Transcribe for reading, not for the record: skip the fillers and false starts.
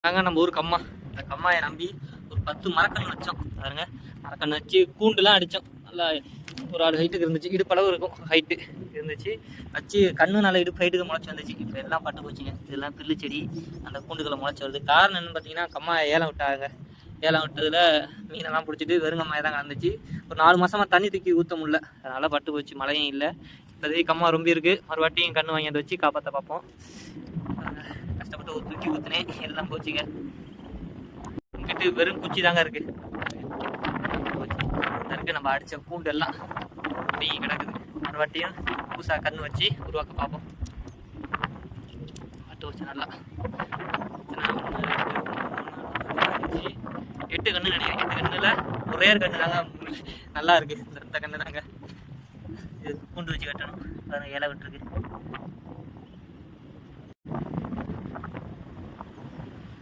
நாங்க நம்ம ஊர் கம்மா, இந்த கம்மாயை நம்பி ஒரு 10 மரக்கன்று வச்சோம். பாருங்க, மரக்கன்று வச்சு கூண்டுலாம் அடித்தோம். நல்லா ஒரு ஆள் ஹைட்டுக்கு இருந்துச்சு, இடுப்பளவு இருக்கும் ஹைட்டு இருந்துச்சு. வச்சு கண்ணு நல்லா இடுப்பு ஹைட்டுக்கு முளைச்சி வந்துச்சு. இப்போ எல்லாம் பட்டு போச்சுங்க. இதெல்லாம் பில்லு செடி அந்த கூண்டுகளை முளைச்சி வருது. காரணம் என்னன்னு பார்த்தீங்கன்னா, கம்மாயை ஏலம் விட்டாங்க. ஏலம் விட்டதில் மீனெல்லாம் பிடிச்சிட்டு வெறுங்கம்மாயை தான் கலந்துச்சு. ஒரு 4 மாதமாக தண்ணி தூக்கி ஊற்ற முடியல, அதனால் பட்டு போச்சு. மழையும் இல்லை. இப்போதைக்கு கம்மா ரொம்ப இருக்குது. மறுவாட்டியும் கண்ணு வாங்கிட்டு வச்சு காப்பாற்ற பார்ப்போம். கஷ்டப்பட்டு ஒரு தூக்கி ஊற்றுனேன், எல்லாம் போச்சுங்க. இங்கிட்டு வெறும் குச்சி தாங்க இருக்கு. நம்ம அடித்த கூண்டு எல்லாம் அப்படி கிடக்குது. மறுவாட்டியும் புதுசாக கண்ணு வச்சு உருவாக்க பார்ப்போம். பட்டு வச்சு நல்லா 8 கண்ணு நினைக்கிறேன். 8 கண்ணுல ஒரே கண்ணு தாங்க நல்லா இருக்கு. இந்த கண்ணு தாங்க இது கூண்டு வச்சு கட்டணும். இலை விட்டுருக்கு.